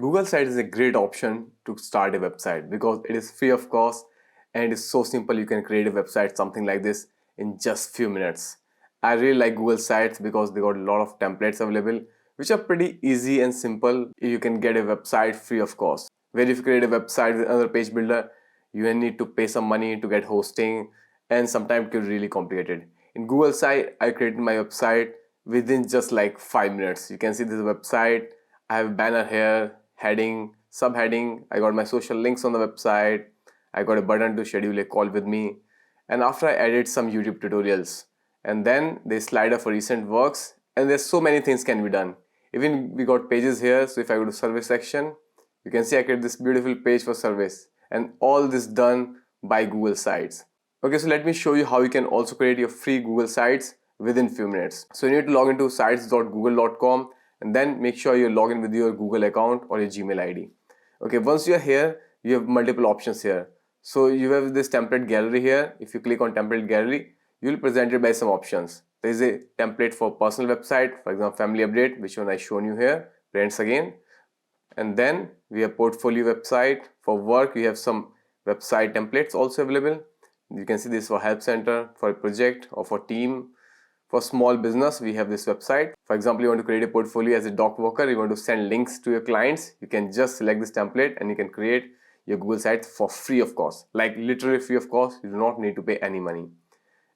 Google Sites is a great option to start a website because it is free of cost and it is so simple. You can create a website something like this in just few minutes. I really like Google Sites because they got a lot of templates available which are pretty easy and simple. You can get a website free of cost. Where if you create a website with another page builder, you need to pay some money to get hosting, and sometimes it can be really complicated. In Google Site, I created my website within just like 5 minutes. You can see this website. I have a banner here, heading, subheading. I got my social links on the website. I got a button to schedule a call with me. And after I added some YouTube tutorials, and then the slider for recent works, and there's so many things can be done. Even we got pages here. So if I go to service section, you can see I create this beautiful page for service, and all this done by Google Sites. Okay, so let me show you how you can also create your free Google Sites within few minutes. So you need to log into sites.google.com and then make sure you log in with your Google account or your Gmail ID. Okay, once you are here, you have multiple options here. So you have this template gallery here. If you click on template gallery, you will be presented by some options. There is a template for personal website, for example, family update, which one I shown you here, friends again. And then we have portfolio website. For work, we have some website templates also available. You can see this for help center, for a project, or for team. For small business, we have this website. For example, you want to create a portfolio as a doc worker, you want to send links to your clients, you can just select this template and you can create your Google site for free of cost, like literally free of cost. You do not need to pay any money.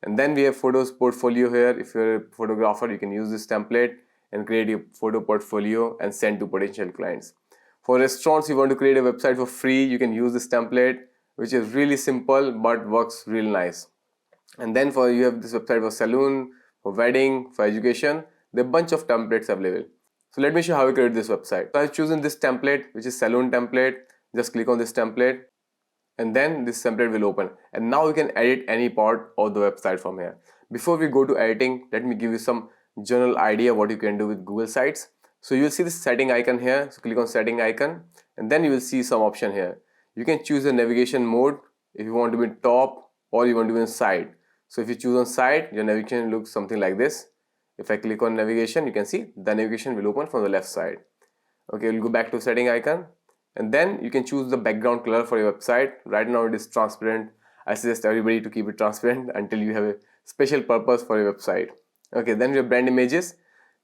And then we have photos portfolio here. If you're a photographer, you can use this template and create your photo portfolio and send to potential clients. For restaurants, you want to create a website for free, you can use this template, which is really simple but works really nice. And then for you have this website for salon, for wedding, for education. There are a bunch of templates available. So let me show how we create this website. So I've chosen this template, which is salon template. Just click on this template and then this template will open, and now you can edit any part of the website from here. Before we go to editing, let me give you some general idea what you can do with Google Sites. So you will see this setting icon here. So click on setting icon and then you will see some option here. You can choose the navigation mode if you want to be in top or you want to be in side. So if you choose on side, your navigation looks something like this. If I click on navigation, you can see the navigation will open from the left side. Okay, we'll go back to setting icon and then you can choose the background color for your website. Right now it is transparent. I suggest everybody to keep it transparent until you have a special purpose for your website. Okay, then we have brand images.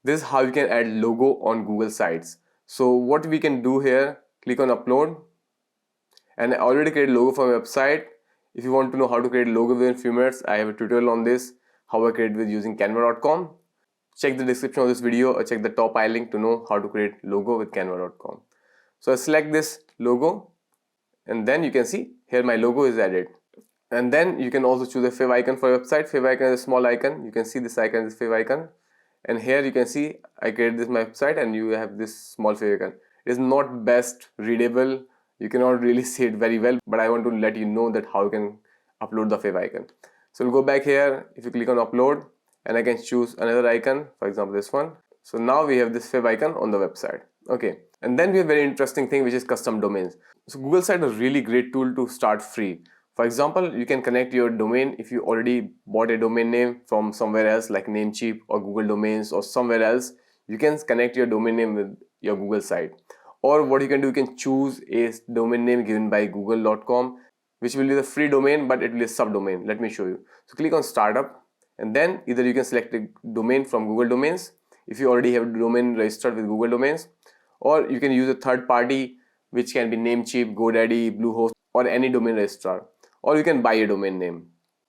This is how you can add logo on Google Sites. So what we can do here, click on upload, and I already created a logo for my website. If you want to know how to create a logo within a few minutes, I have a tutorial on this, how I create with using canva.com. Check the description of this video or check the top I link to know how to create logo with canva.com. So I select this logo and then you can see here my logo is added. And then you can also choose a fav icon for your website. Fav icon is a small icon. You can see this icon is fav icon. And here you can see I created this my website and you have this small fav icon. It is not best readable. You cannot really see it very well, but I want to let you know that how you can upload the fav icon. So we'll go back here. If you click on upload and I can choose another icon, for example this one. So now we have this fav icon on the website. Okay, and then we have a very interesting thing, which is custom domains. So Google Site is a really great tool to start free. For example, you can connect your domain if you already bought a domain name from somewhere else like Namecheap or Google Domains or somewhere else. You can connect your domain name with your Google site. Or what you can do, you can choose a domain name given by google.com, which will be the free domain, but it will be a subdomain. Let me show you. So click on startup and then either you can select a domain from Google Domains if you already have a domain registered with Google Domains, or you can use a third party which can be Namecheap, GoDaddy, Bluehost, or any domain registrar, or you can buy a domain name.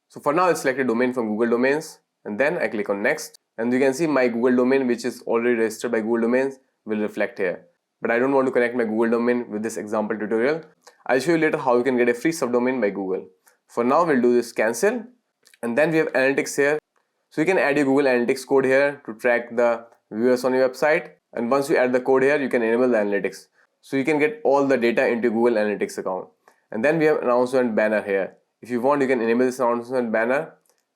So for now I'll select a domain from Google Domains and then I click on next, and you can see my Google domain, which is already registered by Google Domains, will reflect here. But I don't want to connect my Google domain with this example tutorial. I'll show you later how you can get a free subdomain by Google. For now we'll do this cancel, and then we have analytics here. So you can add your Google Analytics code here to track the viewers on your website, and once you add the code here you can enable the analytics. So you can get all the data into Google Analytics account. And then we have announcement banner here. If you want, you can enable this announcement banner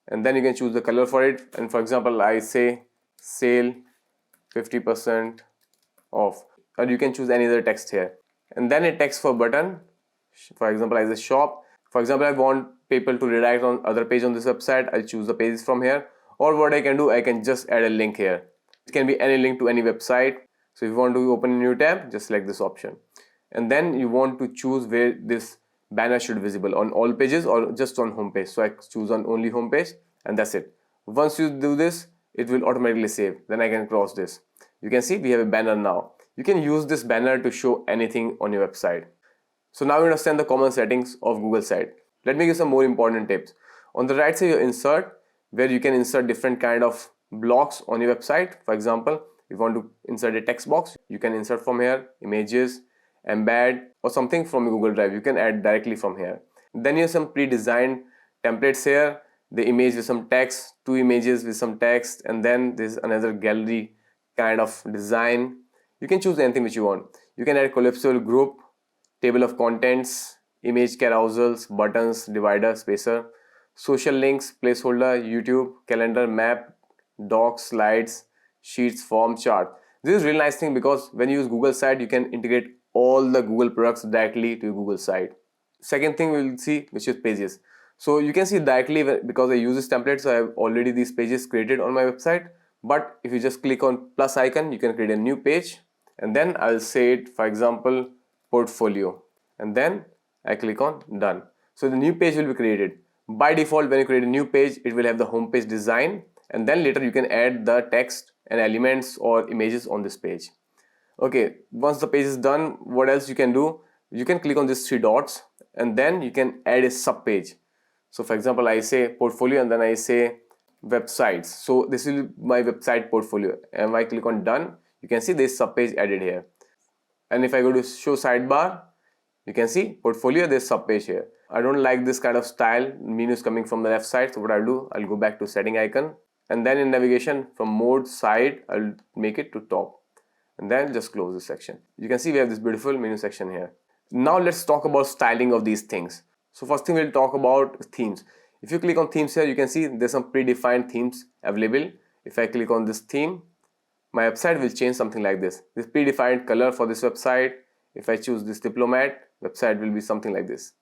and then you can choose the color for it. And for example, I say sale 50% off, or you can choose any other text here. And then a text for button. For example, I say shop. For example, I want people to redirect on other page on this website. I'll choose the pages from here. Or what I can do, I can just add a link here. It can be any link to any website. So if you want to open a new tab, just select this option, and then you want to choose where this banner should be visible, on all pages or just on home page. So I choose on only home page, and that's it. Once you do this, it will automatically save. Then I can cross this. You can see we have a banner now. You can use this banner to show anything on your website. So now you understand the common settings of Google site. Let me give some more important tips. On the right side, you insert, where you can insert different kind of blocks on your website. For example, if you want to insert a text box, you can insert from here, images, embed, or something from Google Drive. You can add directly from here. Then you have some pre-designed templates here. The image with some text, two images with some text, and then there's another gallery kind of design. You can choose anything which you want. You can add collapsible group, table of contents, image carousels, buttons, divider, spacer, social links, placeholder, YouTube, calendar, map, docs, slides, sheets, form, chart. This is really nice thing because when you use Google site, you can integrate all the Google products directly to your Google site. Second thing we'll see, which is pages. So you can see directly, because I use this template, so I have already these pages created on my website. But if you just click on plus icon, you can create a new page, and then I'll say it, for example, portfolio, and then I click on done. So the new page will be created. By default, when you create a new page, it will have the home page design, and then later you can add the text and elements or images on this page. Okay, once the page is done, what else you can do? You can click on these three dots, and then you can add a sub page. So for example, I say portfolio, and then I say websites. So this will be my website portfolio, and I click on done. You can see this sub page added here. And if I go to show sidebar, you can see portfolio, there's sub page here. I don't like this kind of style, menus coming from the left side. So what I'll do, I'll go back to setting icon, and then in navigation from mode side, I'll make it to top, and then just close this section. You can see we have this beautiful menu section here. Now let's talk about styling of these things. So first thing, we'll talk about themes. If you click on themes here, you can see there's some predefined themes available. If I click on this theme, my website will change something like this. This predefined color for this website. If I choose this diplomat, website will be something like this.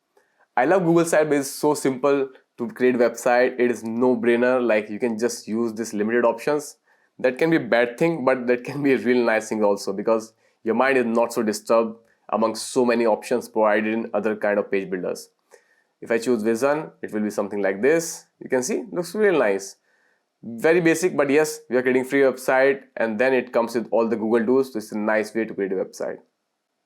I love Google site because it's so simple to create website. It is no brainer. Like, you can just use this limited options. That can be a bad thing, but that can be a real nice thing also, because your mind is not so disturbed among so many options provided in other kind of page builders. If I choose vision, it will be something like this. You can see, looks real nice. Very basic, but yes, we are creating free website, and then it comes with all the Google tools. So it's a nice way to create a website.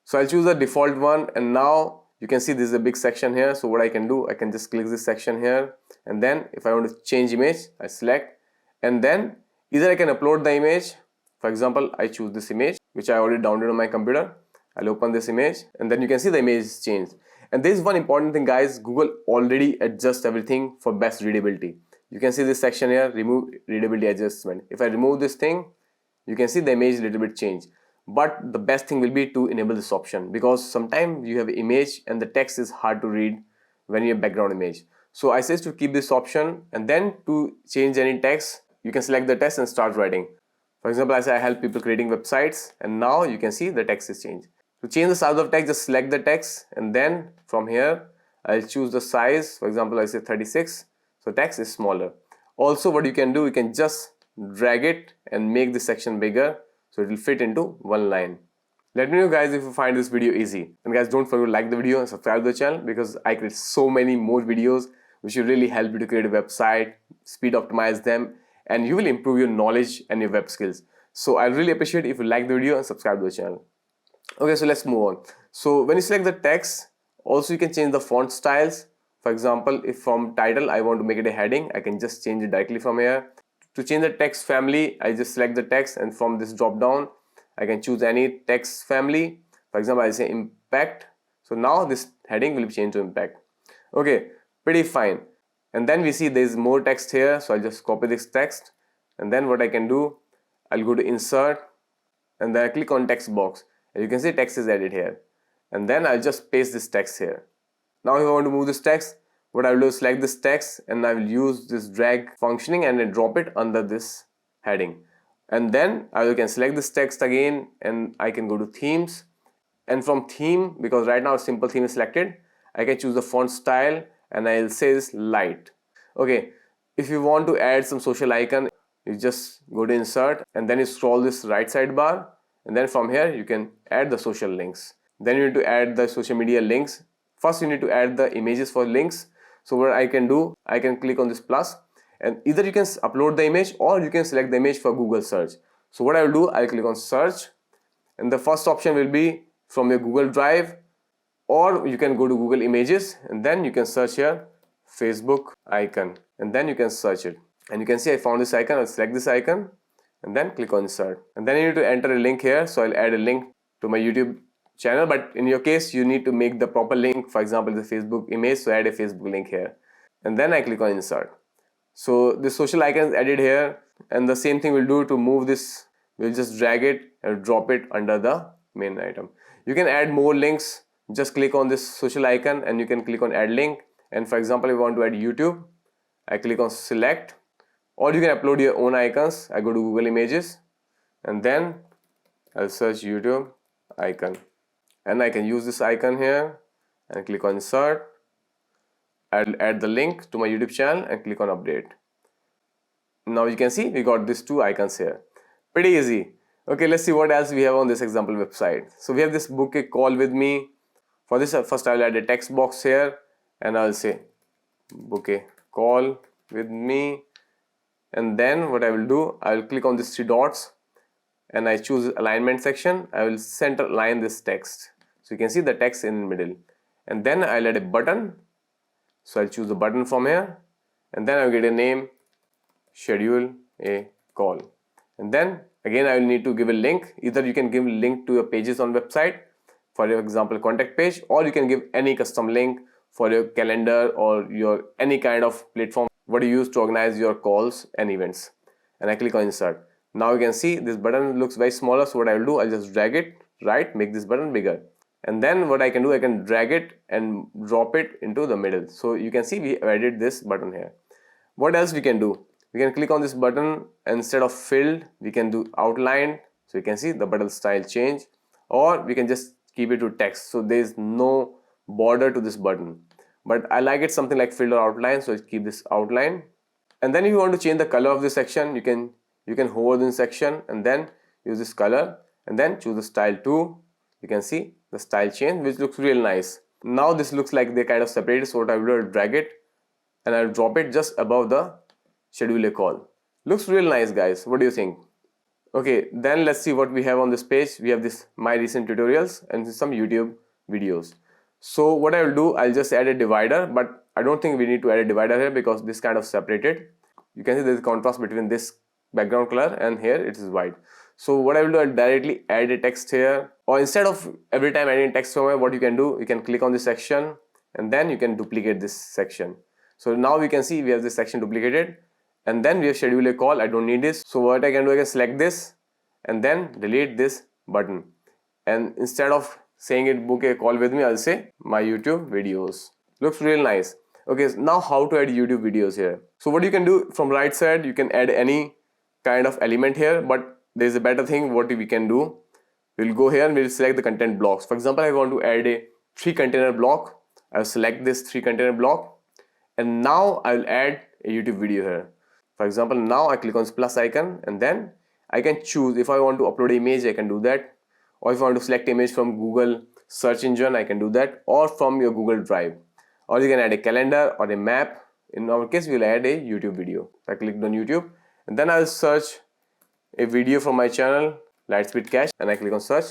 So I'll choose the default one, and now you can see this is a big section here. So what I can do, I can just click this section here, and then if I want to change image, I select, and then either I can upload the image. For example, I choose this image, which I already downloaded on my computer. I'll open this image, and then you can see the image is changed. And there is one important thing, guys. Google already adjusts everything for best readability. You can see this section here, remove readability adjustment. If I remove this thing, you can see the image a little bit change. But the best thing will be to enable this option, because sometimes you have an image and the text is hard to read when you have background image. So I say to keep this option, and then to change any text, you can select the text and start writing. For example, I say I help people creating websites, and now you can see the text is changed. To change the size of text, just select the text, and then from here I'll choose the size. For example, I say 36, so text is smaller. Also, what you can do, you can just drag it and make this section bigger, so it will fit into one line. Let me know, guys, if you find this video easy. And guys, don't forget to like the video and subscribe to the channel, because I create so many more videos which will really help you to create a website, speed optimize them, and you will improve your knowledge and your web skills. So I really appreciate if you like the video and subscribe to the channel. Okay, so let's move on. So when you select the text, also you can change the font styles. For example, if from title I want to make it a heading, I can just change it directly from here. To change the text family, I just select the text, and from this drop down I can choose any text family. For example, I say impact. So now this heading will be changed to impact. Okay, pretty fine. And then we see there is more text here, so I'll just copy this text, and then what I can do, I'll go to insert, and then I click on text box, and you can see text is added here, and then I'll just paste this text here. Now if I want to move this text, what I will do is select this text, and I will use this drag functioning and then drop it under this heading. And then I can select this text again, and I can go to themes, and from theme, because right now simple theme is selected, I can choose the font style, and I'll say this light. Okay, if you want to add some social icon, you just go to insert, and then you scroll this right sidebar, and then from here you can add the social links. Then you need to add the social media links. First you need to add the images for links. So what I can do, I can click on this plus, and either you can upload the image or you can select the image for Google search. So what I will do, I'll click on search, and the first option will be from your Google Drive, or you can go to Google Images, and then you can search here Facebook icon, and then you can search it, and you can see I found this icon. I'll select this icon and then click on insert, and then you need to enter a link here. So I'll add a link to my YouTube channel, but in your case you need to make the proper link, for example the Facebook image, so add a Facebook link here, and then I click on insert. So the social icon is added here, and the same thing we'll do to move this. We'll just drag it and drop it under the main item. You can add more links. Just click on this social icon and you can click on add link, and for example if you want to add YouTube, I click on select, or you can upload your own icons. I go to Google Images and then I'll search YouTube icon, and I can use this icon here and click on insert. I'll add the link to my YouTube channel and click on update. Now you can see we got these two icons here. Pretty easy. Okay, let's see what else we have on this example website. So we have this book a call with me. For this, first I'll add a text box here, and I'll say book a call with me, and then what I will do, I will click on these three dots and I choose alignment section. I will center align this text, so you can see the text in the middle, and then I'll add a button. So I'll choose the button from here, and then I'll get a name, schedule a call, and then again I will need to give a link. Either you can give a link to your pages on website, for your example contact page, or you can give any custom link for your calendar or your any kind of platform what you use to organize your calls and events. And I click on insert. Now you can see this button looks very smaller, so what I will do, I'll just drag it right, make this button bigger, and then what I can do, I can drag it and drop it into the middle. So you can see we added this button here. What else we can do? We can click on this button, and instead of filled we can do outlined, so you can see the button style change, or we can just keep it to text, so there is no border to this button, but I like it something like filled or outline, so I'll keep this outline. And then if you want to change the color of this section, you can hover this section and then use this color, and then choose the style 2. You can see the style change, which looks real nice. Now this looks like they kind of separated, so what I will do, I'll drag it and I'll drop it just above the schedule a call. Looks real nice, guys. What do you think? Okay, then let's see what we have on this page. We have this my recent tutorials and some YouTube videos. So what I will do, I'll just add a divider, but I don't think we need to add a divider here because this kind of separated. You can see there's a contrast between this background color and here it is white. So what I will do, I'll directly add a text here, or instead of every time adding text somewhere, what you can do, you can click on this section and then you can duplicate this section. So now we can see we have this section duplicated, and then we have schedule a call. I don't need this, so what I can do, I can select this and then delete this button, and instead of saying it book a call with me, I'll say my YouTube videos. Looks real nice. Okay, so now how to add YouTube videos here. So what you can do, from right side you can add any kind of element here, but there's a better thing what we can do. We'll go here and we'll select the content blocks. For example, I want to add a 3 container block. I'll select this 3 container block, and now I'll add a YouTube video here. For example, now I click on this plus icon, and then I can choose if I want to upload an image, I can do that, or if I want to select image from Google search engine, I can do that, or from your Google Drive, or you can add a calendar or a map. In our case, we'll add a YouTube video. I clicked on YouTube, and then I'll search a video from my channel, Lightspeed Cache, and I click on search,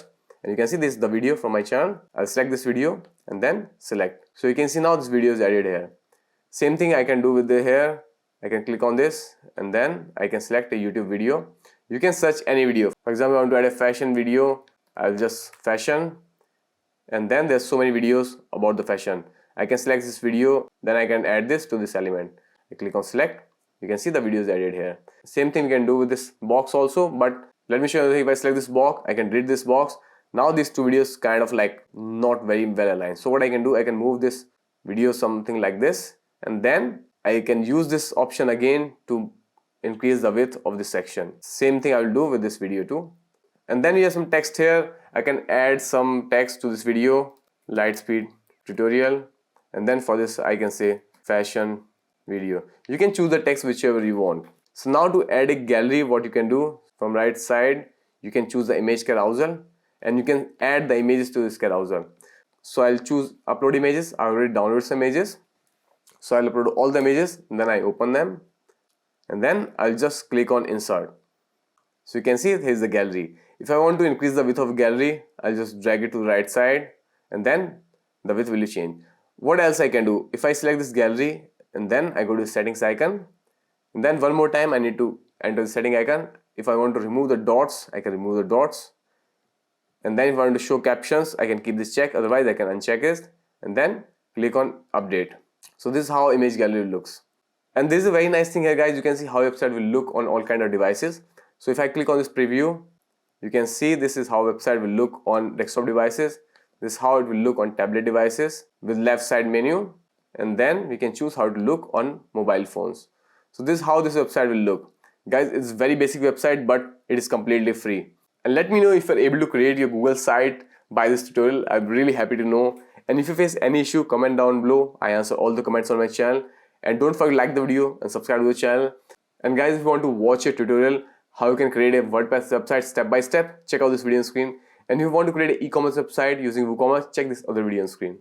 and you can see this is the video from my channel. I'll select this video and then select. So you can see now this video is added here. Same thing I can do with the here. I can click on this and then I can select a YouTube video. You can search any video. For example, I want to add a fashion video. I'll just fashion, and then there's so many videos about the fashion. I can select this video, then I can add this to this element. I click on select. You can see the video is added here. Same thing we can do with this box also, but let me show you. If I select this box, I can delete this box. Now these two videos kind of like not very well aligned. So what I can do, I can move this video something like this, and then I can use this option again to increase the width of this section. Same thing I will do with this video too. And then we have some text here. I can add some text to this video, Lightspeed tutorial, and then for this I can say fashion video. You can choose the text whichever you want. So now to add a gallery, what you can do, from right side you can choose the image carousel and you can add the images to this carousel. So I'll choose upload images. I already downloaded some images, so I'll upload all the images and then I open them, and then I'll just click on insert. So you can see here's the gallery. If I want to increase the width of gallery, I'll just drag it to the right side and then the width will change. What else I can do? If I select this gallery and then I go to the settings icon, and then one more time I need to enter the setting icon. If I want to remove the dots, I can remove the dots. And then if I want to show captions, I can keep this check, otherwise I can uncheck it and then click on update. So this is how image gallery looks. And this is a very nice thing here, guys. You can see how your website will look on all kind of devices. So if I click on this preview, you can see this is how website will look on desktop devices. This is how it will look on tablet devices with left side menu, and then we can choose how to look on mobile phones. So this is how this website will look. Guys, it's a very basic website, but it is completely free. And let me know if you're able to create your Google site by this tutorial. I'm really happy to know. And if you face any issue, comment down below. I answer all the comments on my channel. And don't forget to like the video and subscribe to the channel. And guys, if you want to watch a tutorial how you can create a WordPress website step by step, check out this video on screen. And if you want to create an e-commerce website using WooCommerce, check this other video on screen.